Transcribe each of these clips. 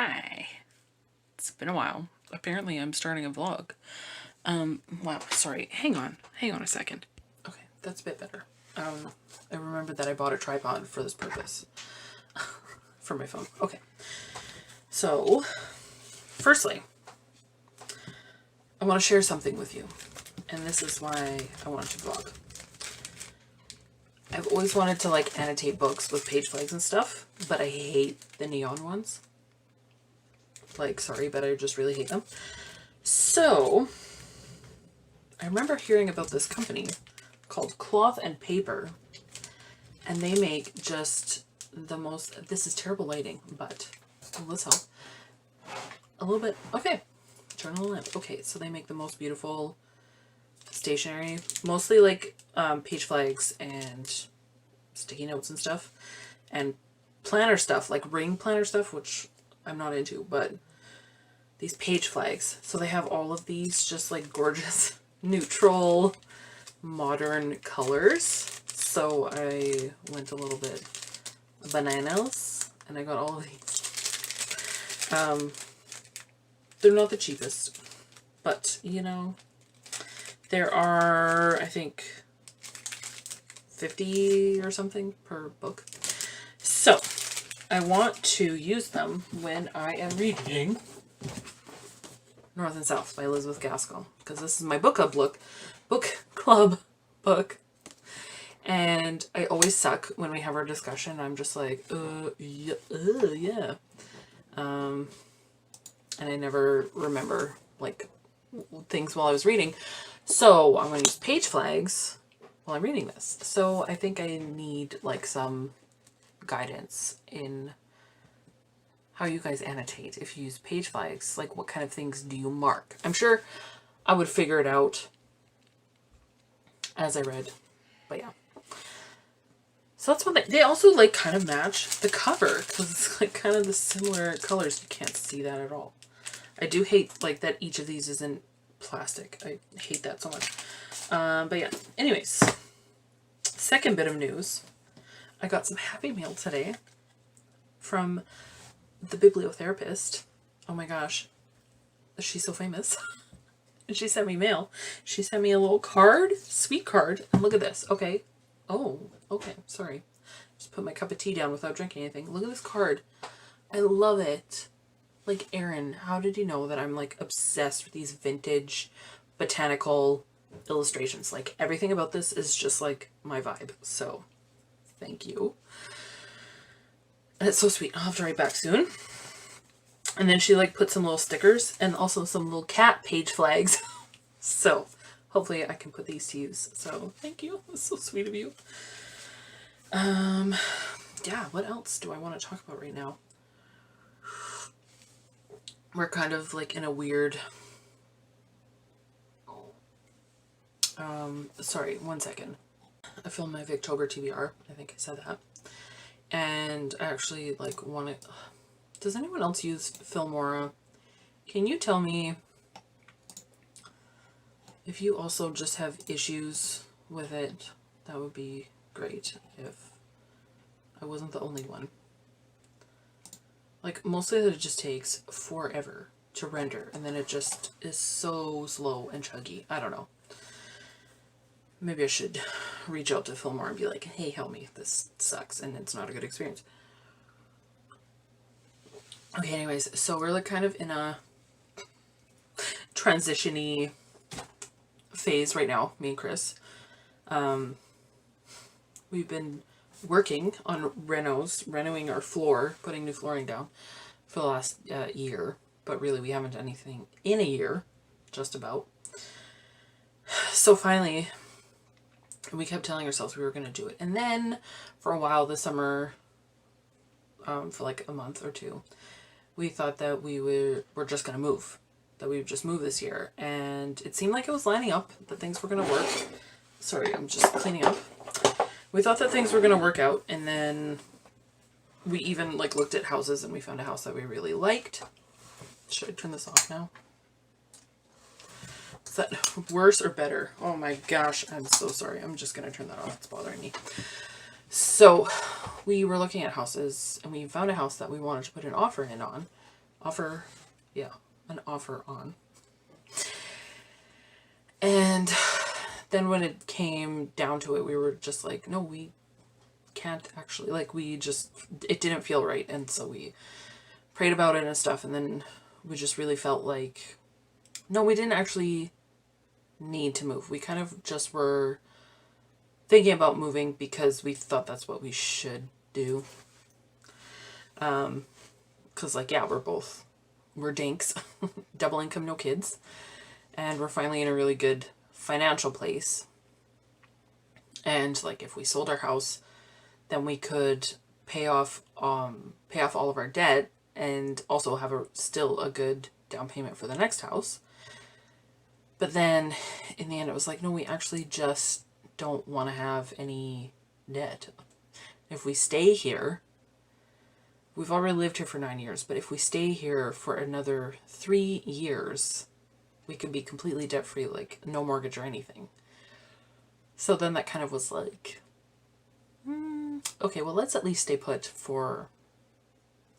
Hi. It's been a while. Apparently I'm starting a vlog. Wow, sorry. Hang on a second. Okay, that's a bit better. I remembered that I bought a tripod for this purpose. For my phone. Okay. So, firstly, I want to share something with you. And this is why I wanted to vlog. I've always wanted to like annotate books with page flags and stuff, but I hate the neon ones. Like, sorry, but I just really hate them. So, I remember hearing about this company called Cloth and Paper, and they make just the most, this is terrible lighting, but let's help. A little bit, okay, turn on the lamp. Okay, so they make the most beautiful stationery, mostly like page flags and sticky notes and stuff, and planner stuff, like ring planner stuff, which I'm not into, but these page flags. So they have all of these just like gorgeous, neutral, modern colors. So I went a little bit bananas and I got all of these. They're not the cheapest, but you know, there are, I think, 50 or something per book. So I want to use them when I am reading North and South by Elizabeth Gaskell, because this is my book club book, and I always suck when we have our discussion. I'm just like, yeah, and I never remember like things while I was reading, so I'm going to use page flags while I'm reading this. So I think I need like some guidance in how you guys annotate if you use page flags. Like, what kind of things do you mark? I'm sure I would figure it out as I read, but yeah. So that's one thing. They also like kind of match the cover because it's like kind of the similar colors. You can't see that at all. I do hate like that each of these isn't plastic. I hate that so much. But yeah, anyways, second bit of news. I got some happy mail today from the bibliotherapist. Oh my gosh, she's so famous. And she sent me mail. She sent me a little card, sweet card, and look at this. Okay. Oh, okay, sorry. Just put my cup of tea down without drinking anything. Look at this card. I love it. Like, Erin, how did you know that I'm like obsessed with these vintage botanical illustrations? Like, everything about this is just like my vibe. So thank you. And it's so sweet. I'll have to write back soon. And then she like put some little stickers and also some little cat page flags. So hopefully I can put these to use. So thank you. That's so sweet of you. Yeah, what else do I want to talk about right now? We're kind of like in a weird, sorry, one second. I filmed my Victober TBR. I think I said that. And I actually like want to, does anyone else use Filmora? Can you tell me if you also just have issues with it? That would be great if I wasn't the only one. Like, mostly that it just takes forever to render, and then it just is so slow and chuggy. I don't know. Maybe I should reach out to Filmora and be like, hey, help me. This sucks, and it's not a good experience. Okay, anyways, so we're like kind of in a transition-y phase right now, me and Chris. We've been working on renoing our floor, putting new flooring down for the last year, but really we haven't done anything in a year, just about. So finally, we kept telling ourselves we were going to do it. And then for a while this summer, for like a month or two, we thought that we're just going to move, that we would just move this year. And it seemed like it was lining up, that things were going to work. Sorry, I'm just cleaning up. We thought that things were going to work out, and then we even like looked at houses and we found a house that we really liked. Should I turn this off now? Is that worse or better? Oh my gosh, I'm so sorry. I'm just going to turn that off. It's bothering me. So we were looking at houses and we found a house that we wanted to put an offer in on, an offer on. And then when it came down to it, we were just like, no, we can't actually, like, it didn't feel right. And so we prayed about it and stuff. And then we just really felt like, no, we didn't actually need to move. We kind of just were thinking about moving because we thought that's what we should do. Because, like, yeah, we're dinks, double income, no kids. And we're finally in a really good financial place. And, like, if we sold our house, then we could pay off all of our debt and also have still a good down payment for the next house. But then in the end, it was like, no, we actually just don't want to have any debt. If we stay here, we've already lived here for 9 years, but if we stay here for another 3 years, we can be completely debt free, like no mortgage or anything. So then that kind of was like, okay, well, let's at least stay put for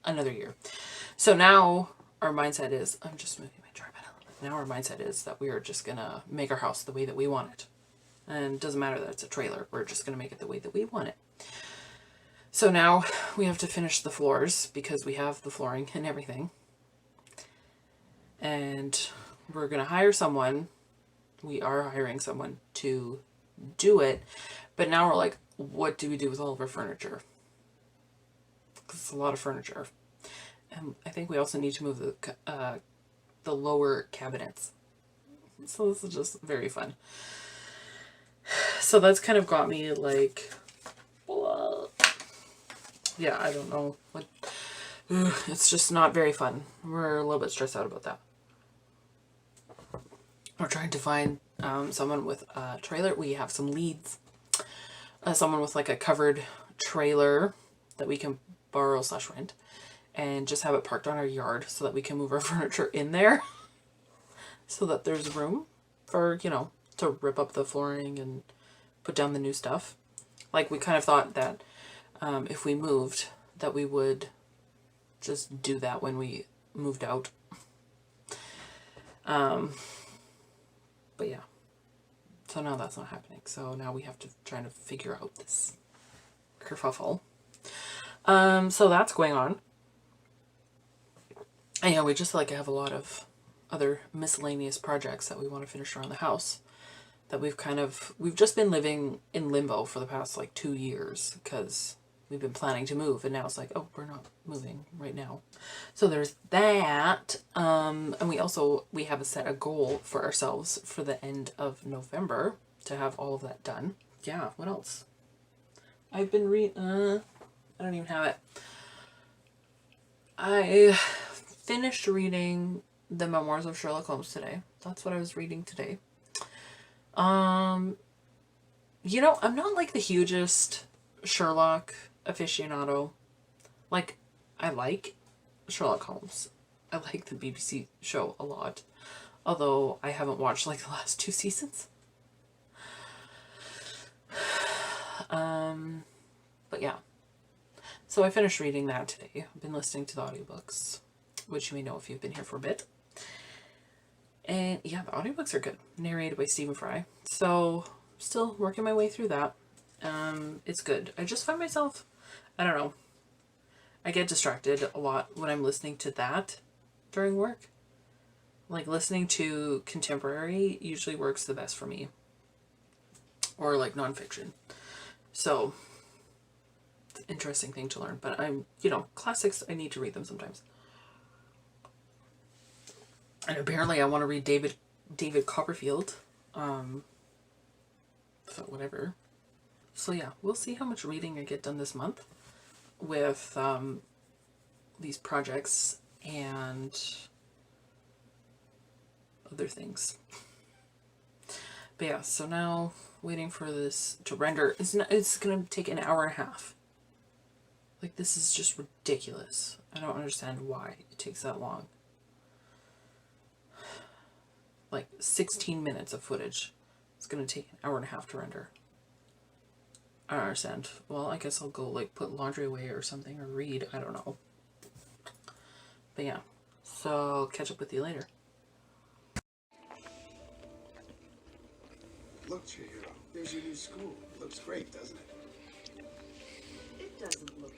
another year. So now our mindset is, I'm just moving my tripod a little bit. Now our mindset is that we are just going to make our house the way that we want it. And it doesn't matter that it's a trailer. We're just going to make it the way that we want it. So now we have to finish the floors because we have the flooring and everything. And we're going to hire someone. We are hiring someone to do it. But now we're like, what do we do with all of our furniture? Because it's a lot of furniture. And I think we also need to move the lower cabinets. So this is just very fun. So that's kind of got me like, yeah, I don't know. It's just not very fun. We're a little bit stressed out about that. We're trying to find someone with a trailer. We have some leads. Someone with like a covered trailer that we can borrow / rent and just have it parked on our yard so that we can move our furniture in there so that there's room for, to rip up the flooring and put down the new stuff. Like, we kind of thought that if we moved, that we would just do that when we moved out. But yeah. So now that's not happening. So now we have to try to figure out this kerfuffle. So that's going on. And yeah, we just like have a lot of other miscellaneous projects that we want to finish around the house that we've just been living in limbo for the past like 2 years because we've been planning to move and now it's like, oh, we're not moving right now. So there's that. And we have set a goal for ourselves for the end of November to have all of that done. Yeah, what else? I've been I don't even have it. I finished reading the Memoirs of Sherlock Holmes today. That's what I was reading today. I'm not like the hugest Sherlock aficionado. Like, I like Sherlock Holmes. I like the BBC show a lot. Although I haven't watched like the last 2 seasons. But yeah. So I finished reading that today. I've been listening to the audiobooks, which you may know if you've been here for a bit. And yeah, the audiobooks are good. Narrated by Stephen Fry. So still working my way through that. It's good. I just find myself, I don't know, I get distracted a lot when I'm listening to that during work. Like, listening to contemporary usually works the best for me. Or like nonfiction. So it's an interesting thing to learn. But classics, I need to read them sometimes. And apparently I want to read David Copperfield. So whatever. So yeah, we'll see how much reading I get done this month with these projects and other things. But yeah, so now waiting for this to render. It's going to take an hour and a half. Like, this is just ridiculous. I don't understand why it takes that long. Like 16 minutes of footage. It's going to take an hour and a half to render. I don't understand. Well, I guess I'll go like put laundry away or something or read. I don't know. But yeah. So I'll catch up with you later. Look, Chihiro, there's your new school. Looks great, doesn't it? It doesn't look